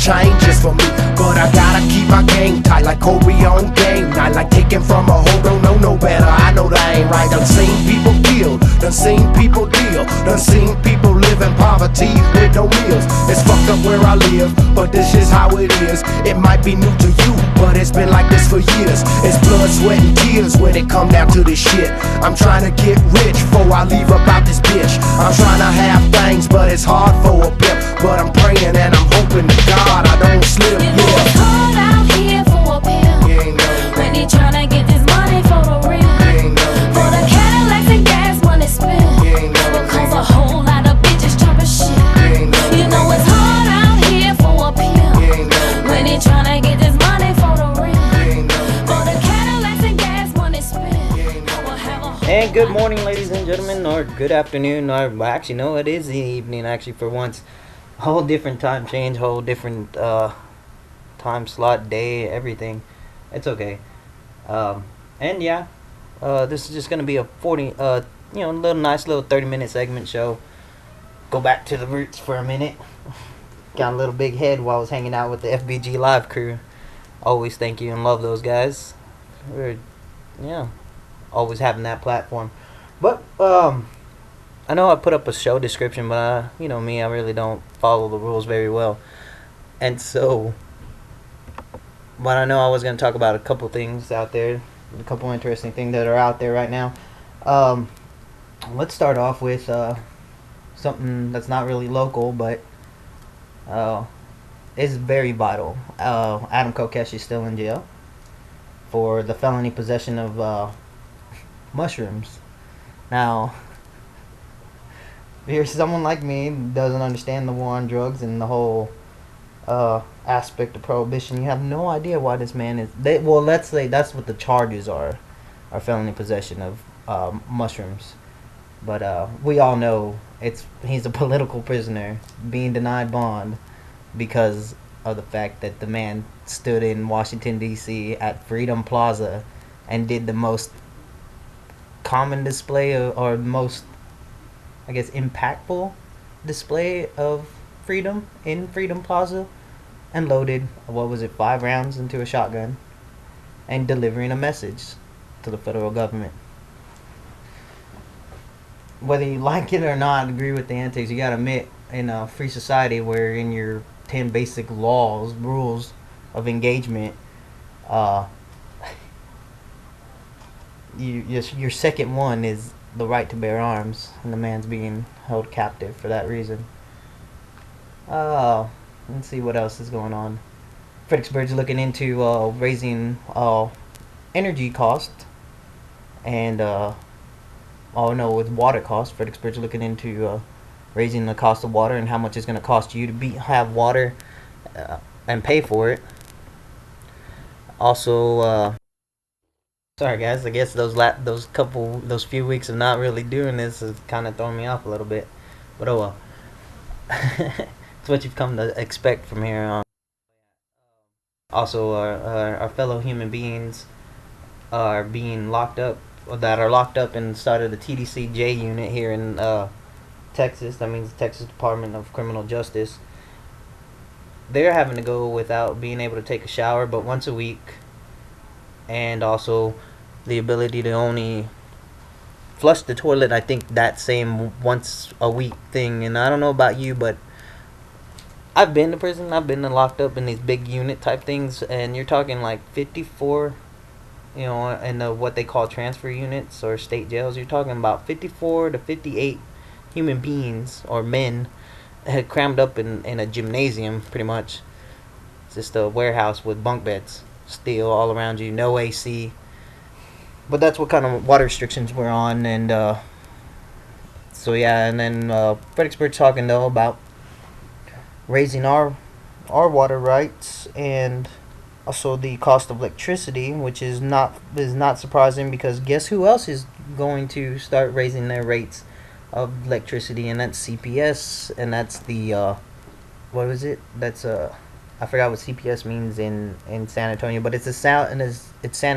changes for me, but I gotta keep my game tight like Kobe on game night. Like taking from a hoe, don't know no better. I know that ain't right. Done seen people killed, done seen people deal, done seen people live in poverty with no meals. It's fucked up where I live, but this is how it is. It might be new to you, but it's been like this for years. It's blood, sweat, and tears when it come down to this shit. I'm trying to get rich before I leave about this bitch. I'm trying to have things, but it's hard for a pimp. But I'm praying and I'm hoping to God I don't slip. You know it's hard out here for a pimp. You ain't know. When he tryna get this money for the real. You ain't know. For the Cadillacs and gas money spent. You ain't know. Because a whole lot of bitches chopping shit. You ain't know. You know it's hard out here for a pimp. You ain't know. When he tryna get this money for the real. You ain't know. For the Cadillacs and gas money spent. I will have a whole And good morning, ladies and gentlemen, or good afternoon, or well, actually, no, it is the evening, actually, for once. Whole different time change, whole different time slot, day, everything. It's okay. And yeah, this is just gonna be a 40, little nice little 30-minute segment show. Go back to the roots for a minute. Got a little big head while I was hanging out with the FBG Live crew. Always thank you and love those guys. We're, always having that platform. But I know I put up a show description, but me, I really don't follow the rules very well. And so, but I know I was going to talk about a couple things out there, a couple interesting things that are out there right now. Let's start off with something that's not really local, but is very vital. Adam Kokesh is still in jail for the felony possession of mushrooms. Now, if you're someone like me who doesn't understand the war on drugs and the whole aspect of prohibition, you have no idea why this man is... let's say that's what the charges are felony possession of mushrooms. But we all know he's a political prisoner being denied bond because of the fact that the man stood in Washington, D.C. at Freedom Plaza and did the most common display or most, I guess, impactful display of freedom in Freedom Plaza, and loaded 5 rounds into a shotgun and delivering a message to the federal government. Whether you like it or not, agree with the antics, you gotta admit, in a free society where in your 10 basic rules of engagement, your second one is the right to bear arms, and the man's being held captive for that reason. Let's see what else is going on. Fredericksburg's looking into raising energy cost, and with water cost. Fredericksburg's looking into raising the cost of water and how much it's going to cost you to have water and pay for it. Also, sorry guys, I guess those few weeks of not really doing this has kind of thrown me off a little bit, but oh well. It's what you've come to expect from here on. Also, our fellow human beings are being locked up, or that are locked up inside of the TDCJ unit here in Texas. That means the Texas Department of Criminal Justice. They're having to go without being able to take a shower but once a week, and also the ability to only flush the toilet, I think, that same once a week thing. And I don't know about you, but I've been to prison, I've been locked up in these big unit type things, and you're talking like 54, in what they call transfer units or state jails. You're talking about 54 to 58 human beings or men had crammed up in a gymnasium, pretty much. It's just a warehouse with bunk beds, steel all around you, no AC. But that's what kind of water restrictions we're on, and so yeah. And then Fredericksburg talking though about raising our water rights and also the cost of electricity, which is not surprising, because guess who else is going to start raising their rates of electricity? And that's CPS, and that's the what was it? That's I forgot what CPS means in San Antonio, but it's San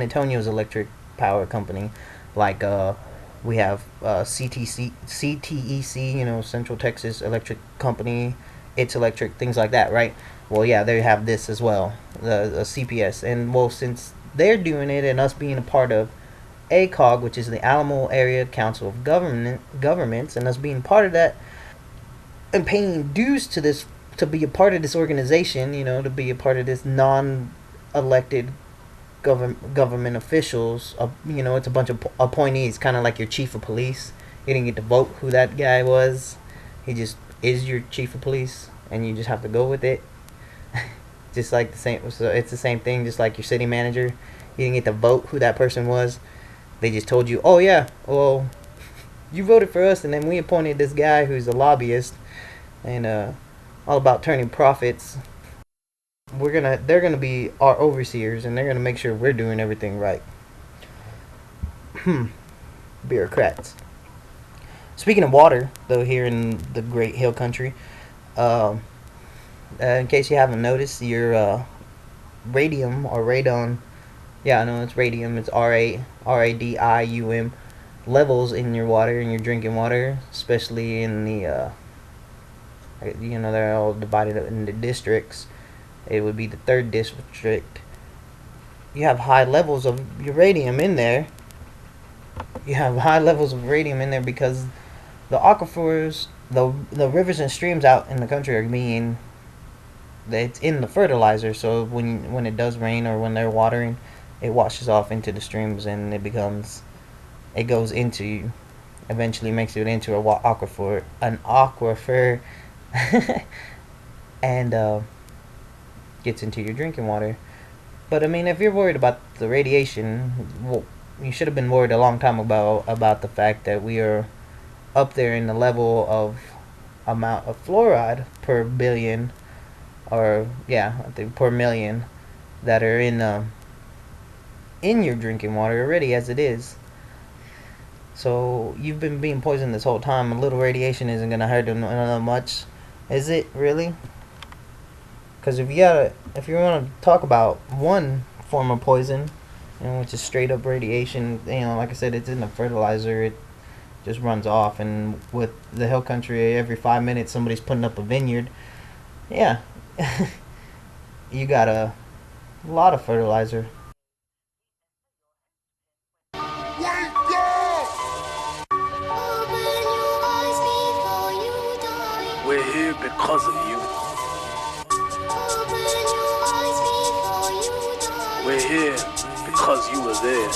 Antonio's electric power company. Like we have CTEC, Central Texas Electric Company, It's Electric, things like that, right? Well, yeah, they have this as well, the CPS. And well, since they're doing it and us being a part of ACOG, which is the Alamo Area Council of Governments, and us being part of that and paying dues to this, to be a part of this organization, you know, to be a part of this non-elected government officials. You know, it's a bunch of appointees, kind of like your chief of police. You didn't get to vote who that guy was. He just is your chief of police, and you just have to go with it. Just like the same, so it's the same thing. Just like your city manager, you didn't get to vote who that person was. They just told you, oh yeah, well, you voted for us, and then we appointed this guy who's a lobbyist, and all about turning profits. They're gonna be our overseers, and they're gonna make sure we're doing everything right. Bureaucrats. Speaking of water, though, here in the Great Hill Country, in case you haven't noticed, your radium or radon, yeah, I know it's radium, it's radium levels in your water, in your drinking water, especially in the, you know, they're all divided up into districts. It would be the 3rd district. You have high levels of uranium in there. You have high levels of radium in there because the aquifers, the rivers and streams out in the country are being, it's in the fertilizer. So when it does rain or when they're watering, it washes off into the streams, and it goes into, eventually makes it into an aquifer, and gets into your drinking water. But I mean, if you're worried about the radiation, well, you should have been worried a long time about the fact that we are up there in the level of amount of fluoride per billion, or yeah, I think per million, that are in your drinking water already as it is. So you've been being poisoned this whole time. A little radiation isn't gonna hurt them much, is it really? Because if you want to talk about one form of poison, you know, which is straight up radiation, you know, like I said, it's in the fertilizer. It just runs off, and with the hill country, every 5 minutes somebody's putting up a vineyard. Yeah, you got a lot of fertilizer. We're here because of you. We're here because you were there.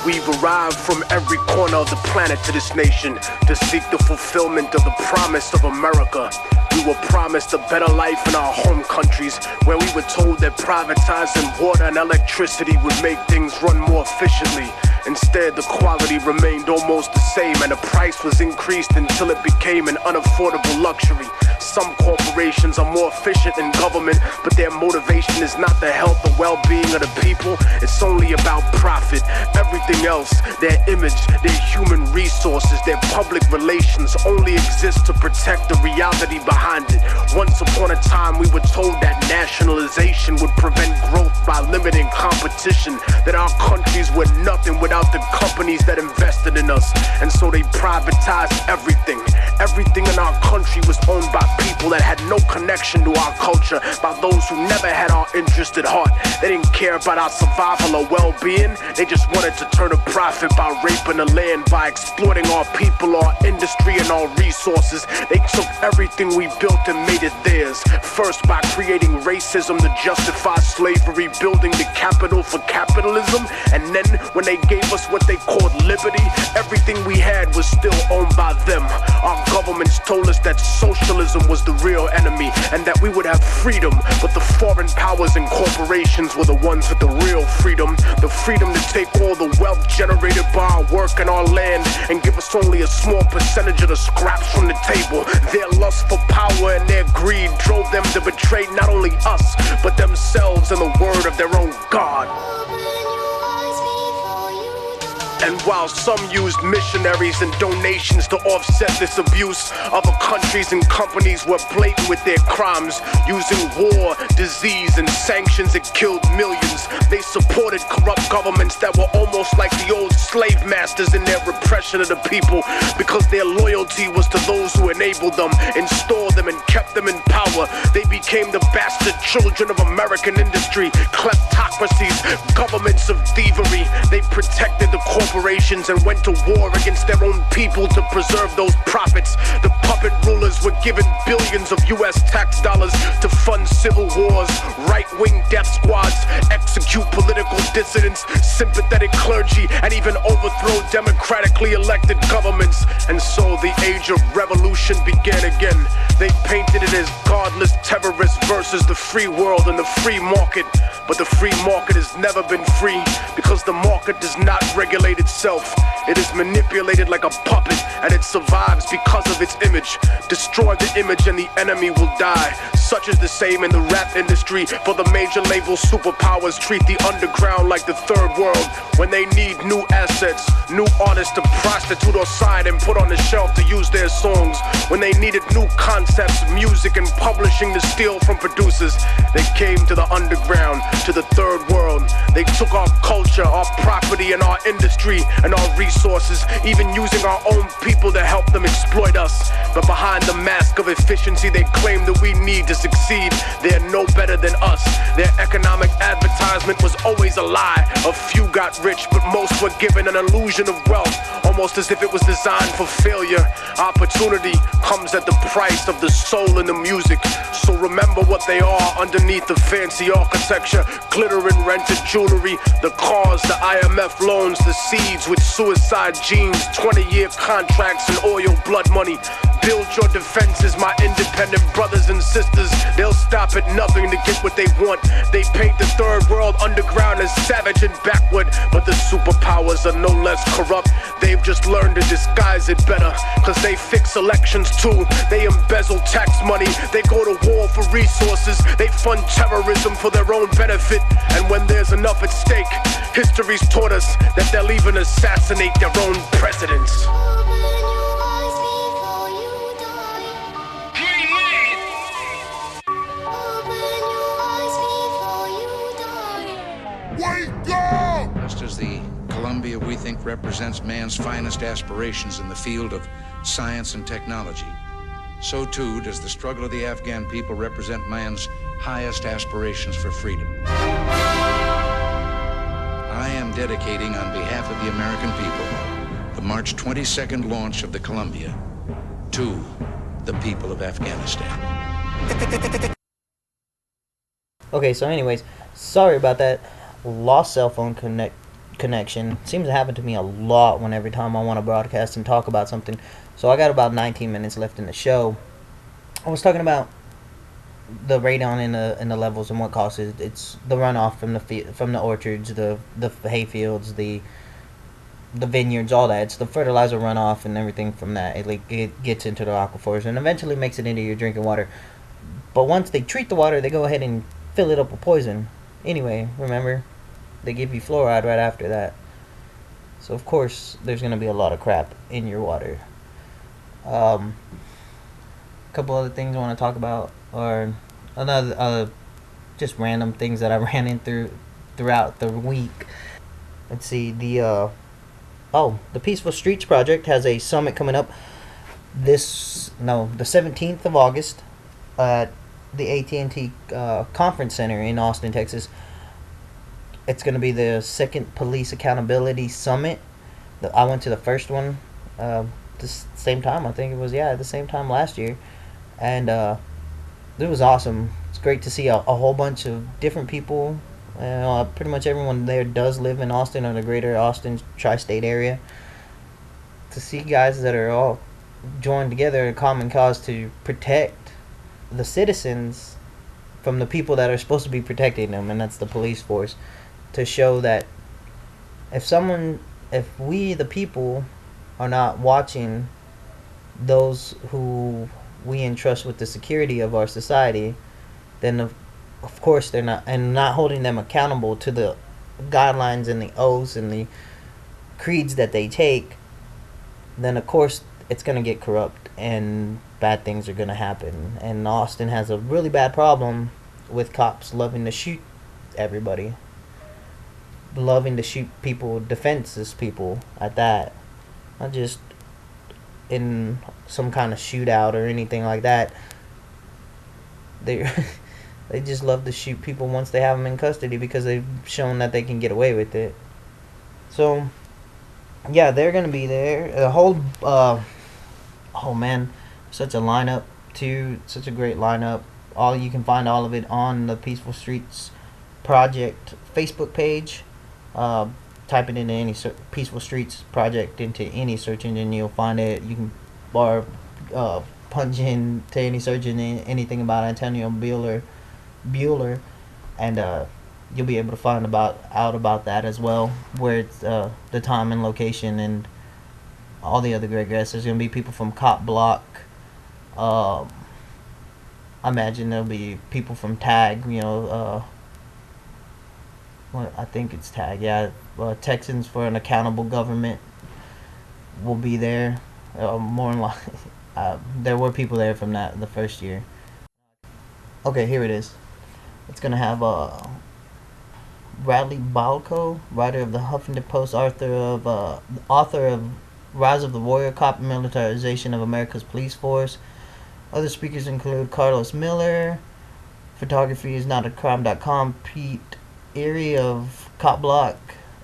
We've arrived from every corner of the planet to this nation to seek the fulfillment of the promise of America. We were promised a better life in our home countries, where we were told that privatizing water and electricity would make things run more efficiently. Instead, the quality remained almost the same, and the price was increased until it became an unaffordable luxury. Some corporations are more efficient than government, but their motivation is not the health or well-being of the people. It's only about profit. Everything else, their image, their human resources, their public relations, only exist to protect the reality behind it. Once upon a time, we were told that nationalization would prevent growth by limiting competition, that our countries were nothing without the companies that invested in us. And so they privatized everything. Everything in our country was owned by people that had no connection to our culture, by those who never had our interest at heart. They didn't care about our survival or well-being. They just wanted to turn a profit by raping the land, by exploiting our people, our industry, and our resources. They took everything we built and made it theirs. First by creating racism to justify slavery, building the capital for capitalism. And then when they gave us what they called liberty, everything we had was still owned by them. Our governments told us that socialism was the real enemy and that we would have freedom, but the foreign powers and corporations were the ones with the real freedom. The freedom to take all the wealth generated by our work and our land and give us only a small percentage of the scraps from the table. Their lust for power and their greed drove them to betray not only us, but themselves and the word of their own God. And while some used missionaries and donations to offset this abuse. Other countries and companies were blatant with their crimes, using war, disease, and sanctions that killed millions. They supported corrupt governments that were almost like the old slave masters in their repression of the people, because their loyalty was to those who enabled them, installed them, and kept them in power. They became the bastard children of American industry, kleptocracies, governments of thievery. They protected the corporations and went to war against their own people to preserve those profits. The puppet rulers were given billions of US tax dollars to fund civil wars, right-wing death squads, execute political dissidents, sympathetic clergy, and even overthrow democratically elected governments. And so the age of revolution began again. They painted it as godless terrorists versus the free world and the free market. But the free market has never been free, because the market does not regulate itself. It is manipulated like a puppet, and it survives because of its image. Destroy the image and the enemy will die. Such is the same in the rap industry, for the major label superpowers treat the underground like the third world. When they need new assets, new artists to prostitute or sign and put on the shelf to use their songs. When they needed new concepts, music, and publishing to steal from producers, they came to the underground, to the third world. They took our culture, our property, and our industry, and our resources, even using our own people to help them exploit us. But behind the mask of efficiency they claim that we need to succeed, they're no better than us. Their economic advertisement was always a lie. A few got rich, but most were given an illusion of wealth, almost as if it was designed for failure. Opportunity comes at the price of the soul in the music. So remember what they are underneath the fancy architecture. Glitter and rented jewelry, the cars, the IMF loans, the seeds with suicide genes, 20-year contracts and oil blood money. Build your defenses, my independent brothers and sisters. They'll stop at nothing to get what they want. They paint the third world underground as savage and backward, but the superpowers are no less corrupt. They've just learned to disguise it better, cause they fix elections too. They embezzle tax money, they go to war for resources, they fund terrorism for their own benefit. And when there's enough at stake, history's taught us that they'll even assassinate their own presidents. Just as the Columbia, we think, represents man's finest aspirations in the field of science and technology, so too does the struggle of the Afghan people represent man's highest aspirations for freedom. I am dedicating, on behalf of the American people, the March 22nd launch of the Columbia to the people of Afghanistan. Okay, so anyways, sorry about that. Lost cell phone connection. Seems to happen to me a lot every time I want to broadcast and talk about something. So I got about 19 minutes left in the show. I was talking about the radon in the levels and what causes it's the runoff from the orchards, the hay fields, the vineyards, all that. It's the fertilizer runoff and everything from that. It gets into the aquifers and eventually makes it into your drinking water. But once they treat the water, they go ahead and fill it up with poison. Anyway, remember, they give you fluoride right after that. So of course there's gonna be a lot of crap in your water. A couple other things I want to talk about, or another just random things that I ran into throughout the week. Let's see, the Peaceful Streets Project has a summit coming up the 17th of August at the AT&T Conference Center in Austin, Texas. It's going to be the second Police Accountability Summit. I went to the first one the same time. I think it was, the same time last year. And it was awesome. It's great to see a whole bunch of different people. Pretty much everyone there does live in Austin or the greater Austin tri-state area. To see guys that are all joined together in a common cause to protect the citizens from the people that are supposed to be protecting them, and that's the police force. To show that if we the people are not watching those who we entrust with the security of our society, then of course they're not, and not holding them accountable to the guidelines and the oaths and the creeds that they take, then of course it's gonna get corrupt and bad things are gonna happen. And Austin has a really bad problem with cops loving to shoot everybody, loving to shoot people, defenseless people at that, not just in some kind of shootout or anything like that. They they just love to shoot people once they have them in custody because they've shown that they can get away with it. So yeah, they're gonna be there. The whole oh man, such a lineup too, such a great lineup. All you can find all of it on the Peaceful Streets Project Facebook page. Type it into any Peaceful Streets Project into any search engine, you'll find it. You can bar punch in to any search engine anything about Antonio Bueller, and you'll be able to find out about that as well, where it's the time and location and all the other great guests. There's gonna be people from Cop Block. I imagine there'll be people from Tag. Well, I think it's Tag. Yeah, Texans for an Accountable Government will be there. More than likely, there were people there from the first year. Okay, here it is. It's gonna have Bradley Balco, writer of the Huffington Post, author of Rise of the Warrior Cop and Militarization of America's Police Force. Other speakers include Carlos Miller, Photography is Not a Crime.com, Pete Erie of Cop Block,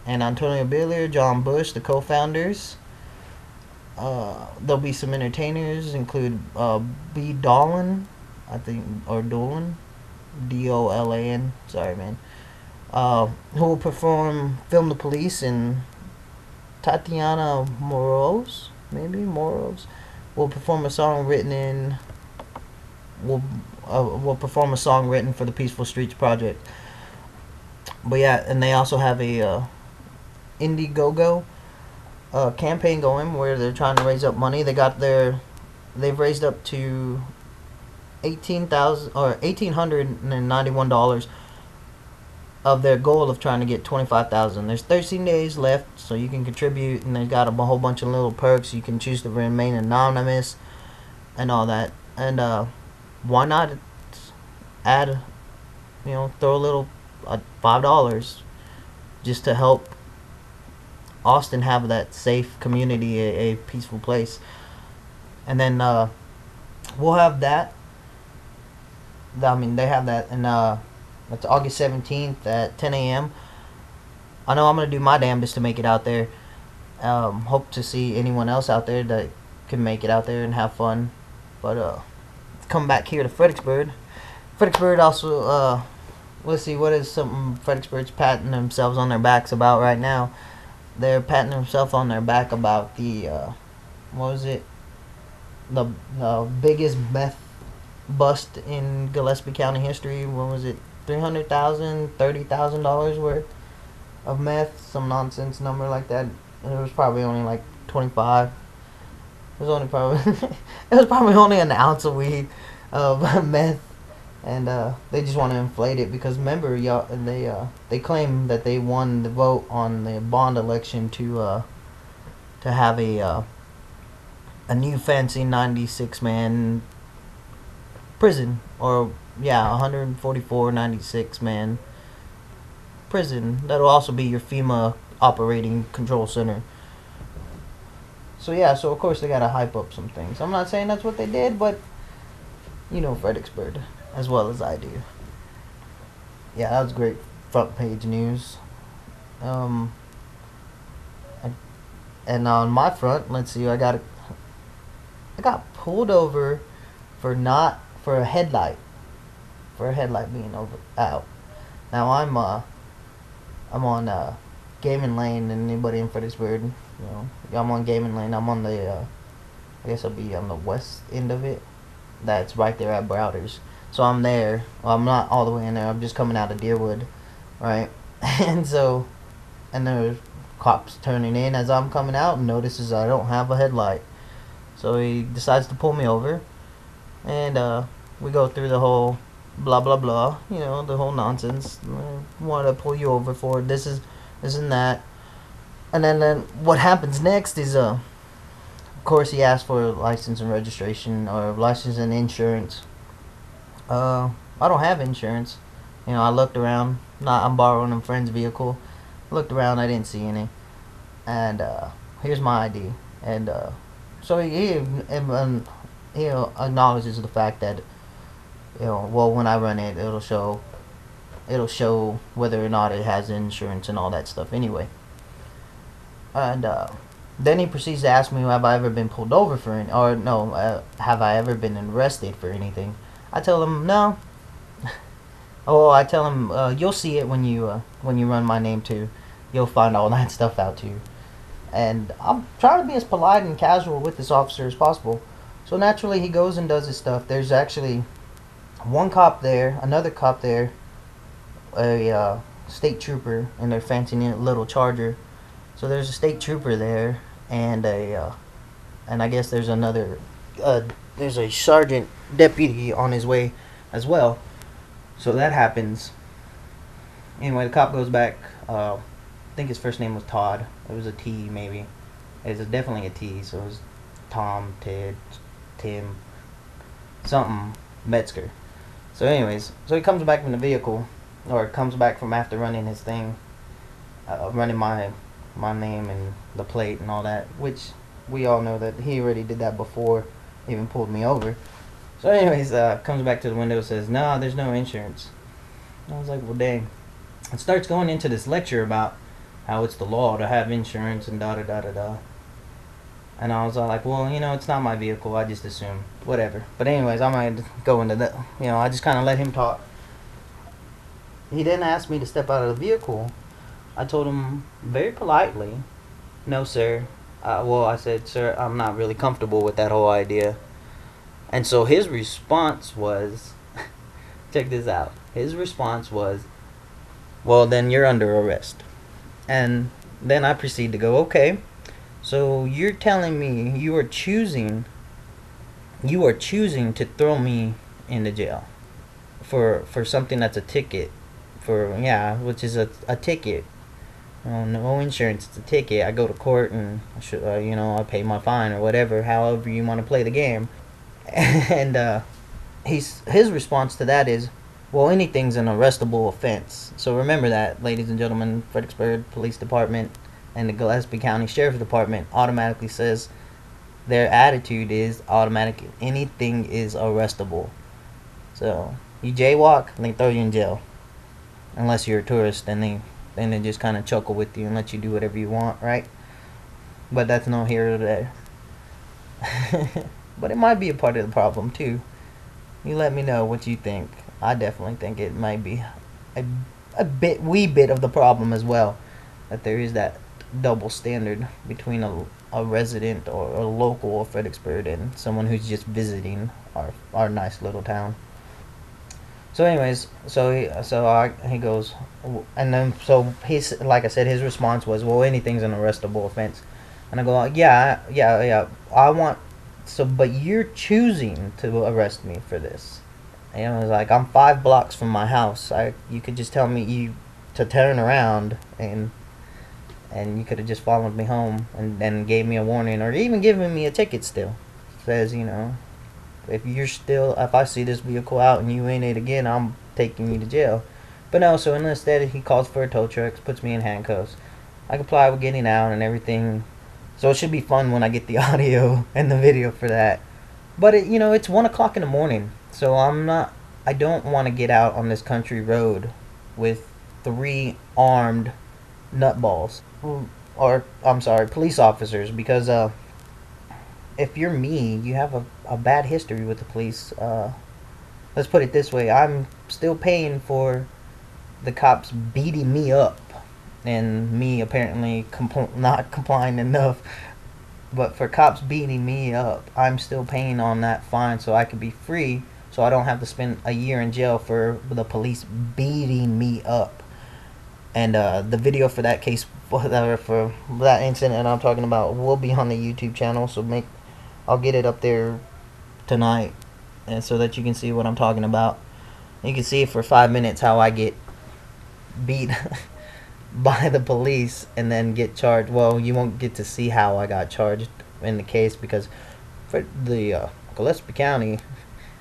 and Antonio Bueller, John Bush, the co-founders. There'll be some entertainers, include B. Dolan, I think, or Dolan, Dolan, sorry man, who will perform Film the Police, and Tatiana Moros will perform a song written for the Peaceful Streets Project. But yeah, and they also have a Indiegogo campaign going where they're trying to raise up money. They've raised up to $1,891 of their goal of trying to get 25,000. There's 13 days left, so you can contribute, and they've got a whole bunch of little perks. You can choose to remain anonymous and all that. And why not add, throw a little $5 just to help Austin have that safe community, a peaceful place. And then we'll have that. I mean, they have that, and it's August 17th at 10 a.m. I know I'm going to do my damnedest to make it out there. Hope to see anyone else out there that can make it out there and have fun. But come back here to Fredericksburg. Fredericksburg also, let's see, what is something Fredericksburg's patting themselves on their backs about right now? They're patting themselves on their back about the, what was it? The biggest meth bust in Gillespie County history. What was it? $300,000, $30,000 worth of meth, some nonsense number like that. And it was probably only like 25. It was only probably it was probably only an ounce of weed of meth, and they just want to inflate it because remember, y'all, they claim that they won the vote on the bond election to have a new fancy 96-man prison, or 144 96-man prison. That'll also be your FEMA operating control center. So of course they gotta hype up some things. I'm not saying that's what they did, but you know Fredericksburg as well as I do. Yeah, that was great front page news. And on my front, let's see, I got pulled over for a headlight being out. Now I'm on Gaming Lane, and anybody in Fredericksburg, I'm on Gaming Lane. I'm on the I guess I'll be on the west end of it. That's right there at Browder's. So I'm there. Well, I'm not all the way in there. I'm just coming out of Deerwood, right? And there's cops turning in as I'm coming out and notices I don't have a headlight. So he decides to pull me over, and we go through the whole blah blah blah, the whole nonsense. I want to pull you over for this and that. And then what happens next is of course he asked for license and registration or license and insurance. I don't have insurance. You know, I looked around. I'm borrowing a friend's vehicle. Looked around, I didn't see any. And here's my ID. And so he acknowledges the fact that, you know, well, when I run it, it'll show whether or not it has insurance and all that stuff anyway. And then he proceeds to ask me, have I ever been pulled over for any, or no, have I ever been arrested for anything? I tell him no. Oh, I tell him, you'll see it when you run my name too. You'll find all that stuff out too. And I'm trying to be as polite and casual with this officer as possible. So naturally he goes and does his stuff. There's actually one cop there, another cop there, a state trooper in their fancy little Charger. So there's a state trooper there, and I guess there's another, there's a sergeant deputy on his way as well. So that happens. Anyway, the cop goes back. I think his first name was Todd. It was a T, maybe. It was definitely a T. So it was Tom, Ted, Tim, something, Metzger. So anyways, so he comes back from the vehicle, or comes back from after running his thing, running my name and the plate and all that, which we all know that he already did that before he even pulled me over. So anyways, comes back to the window and says, no, there's no insurance. I was like, well, dang. And starts going into this lecture about how it's the law to have insurance and da-da-da-da-da. And I was all like, well, you know, it's not my vehicle. I just assume. Whatever. But anyways, I might go into that. You know, I just kind of let him talk. He didn't ask me to step out of the vehicle. I told him very politely, no, sir. Well, I said, sir, I'm not really comfortable with that whole idea. And so his response was, check this out. His response was, well, then you're under arrest. And then I proceed to go, okay, so you're telling me you are choosing to throw me into jail for something that's a ticket, which is a ticket. No insurance, it's a ticket. I go to court and I pay my fine or whatever, however you want to play the game. And his response to that is, well, anything's an arrestable offense. So remember that, ladies and gentlemen. Fredericksburg Police Department and the Gillespie County Sheriff's Department automatically says their attitude is automatic. Anything is arrestable. So you jaywalk, they throw you in jail, unless you're a tourist, and they just kind of chuckle with you and let you do whatever you want, right? But that's no here or there. But it might be a part of the problem too. You let me know what you think. I definitely think it might be a wee bit of the problem as well, that there is that double standard between a resident or a local of Fredericksburg and someone who's just visiting our nice little town. So anyways, he goes, and then so he's, like I said, his response was, well, anything's an arrestable offense. And I go, yeah, I want, so, but you're choosing to arrest me for this. And I was like, I'm 5 blocks from my house. You could just tell me to turn around, and you could have just followed me home and then gave me a warning, or even given me a ticket still. It says, you know, if I see this vehicle out and you ain't it again, I'm taking you to jail. But no, so instead he calls for a tow truck, puts me in handcuffs. I comply with getting out and everything. So it should be fun when I get the audio and the video for that. But it's 1 o'clock in the morning, so I don't want to get out on this country road with 3 armed nutballs, or I'm sorry, police officers, because if you're me, you have a bad history with the police. Let's put it this way, I'm still paying for the cops beating me up, and me apparently not complying enough. But for cops beating me up, I'm still paying on that fine so I could be free, so I don't have to spend a year in jail for the police beating me up. And the video for that case, for that incident I'm talking about, will be on the YouTube channel, so I'll get it up there tonight, and so that you can see what I'm talking about. You can see for 5 minutes how I get beat by the police and then get charged. Well, you won't get to see how I got charged in the case because the Gillespie County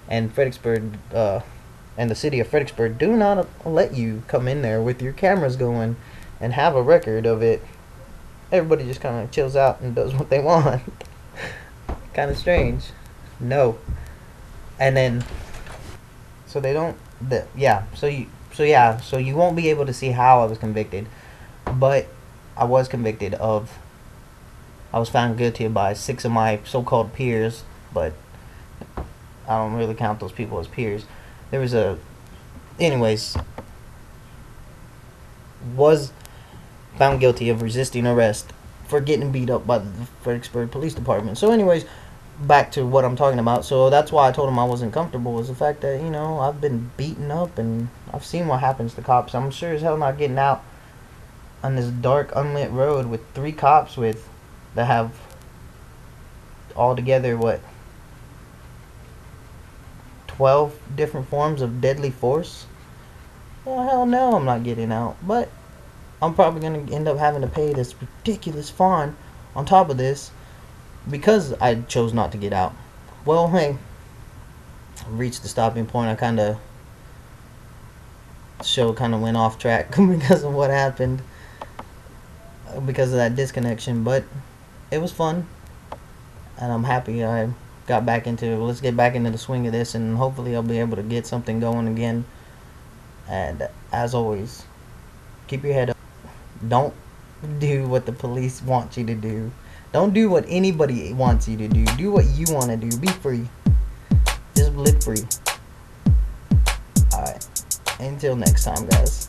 and Fredericksburg and the city of Fredericksburg do not let you come in there with your cameras going and have a record of it. Everybody just kind of chills out and does what they want. Kind of strange. No. And then so they don't so you won't be able to see how I was convicted, but I was convicted of, I was found guilty by 6 of my so-called peers, but I don't really count those people as peers. There was was found guilty of resisting arrest for getting beat up by the Fredericksburg Police Department. So anyways, back to what I'm talking about. So that's why I told him I wasn't comfortable, was the fact that, you know, I've been beaten up and I've seen what happens to cops. I'm sure as hell not getting out on this dark, unlit road with 3 cops that have altogether, 12 different forms of deadly force. Well, hell no, I'm not getting out. But I'm probably going to end up having to pay this ridiculous fine on top of this because I chose not to get out. Well, hey, I reached the stopping point. I show kind of went off track because of what happened, because of that disconnection, but it was fun and I'm happy I got back into, let's get back into the swing of this, and hopefully I'll be able to get something going again. And as always, keep your head up. Don't do what the police want you to do. Don't do what anybody wants you to do. Do what you want to do. Be free. Just live free. Alright. Until next time, guys.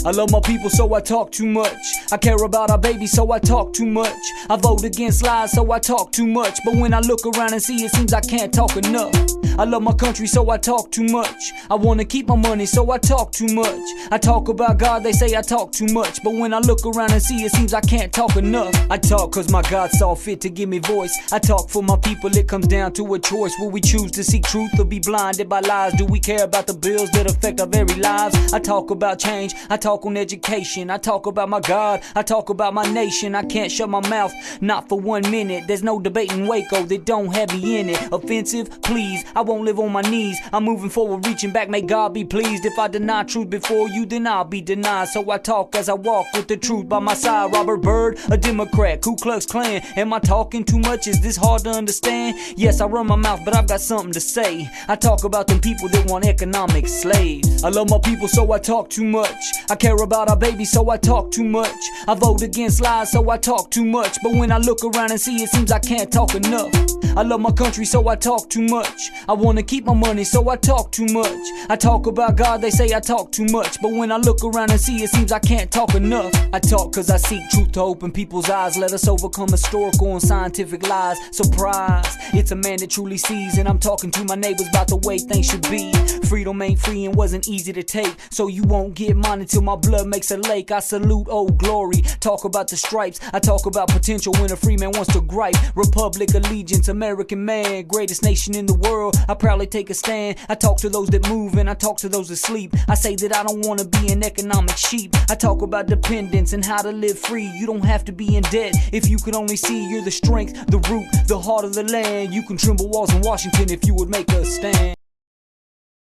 I love my people, so I talk too much. I care about our baby, so I talk too much. I vote against lies, so I talk too much. But when I look around and see, it seems I can't talk enough. I love my country, so I talk too much. I wanna keep my money, so I talk too much. I talk about God, they say I talk too much. But when I look around and see, it seems I can't talk enough. I talk cause my God saw fit to give me voice. I talk for my people, it comes down to a choice. Will we choose to seek truth or be blinded by lies? Do we care about the bills that affect our very lives? I talk about change, I talk on education. I talk about my God, I talk about my nation. I can't shut my mouth, not for 1 minute. There's no debate in Waco that don't have me in it. Offensive, please, I won't live on my knees. I'm moving forward, reaching back, may God be pleased. If I deny truth before you, then I'll be denied. So I talk as I walk with the truth by my side. Robert Byrd, a Democrat, Ku Klux Klan. Am I talking too much? Is this hard to understand? Yes, I run my mouth, but I've got something to say. I talk about them people that want economic slaves. I love my people, so I talk too much. I care about our baby, so I talk too much. I vote against lies, so I talk too much. But when I look around and see, it seems I can't talk enough. I love my country, so I talk too much. I wanna keep my money, so I talk too much. I talk about God, they say I talk too much. But when I look around and see, it seems I can't talk enough. I talk cause I seek truth to open people's eyes. Let us overcome historical and scientific lies. Surprise, it's a man that truly sees. And I'm talking to my neighbors about the way things should be. Freedom ain't free and wasn't easy to take. So you won't get mine until my blood makes a lake. I salute old glory, talk about the stripes. I talk about potential when a free man wants to gripe. Republic allegiance, American man, greatest nation in the world. I proudly take a stand. I talk to those that move and I talk to those that sleep. I say that I don't want to be an economic sheep. I talk about dependence and how to live free. You don't have to be in debt if you could only see you're the strength, the root, the heart of the land. You can tremble walls in Washington if you would make a stand.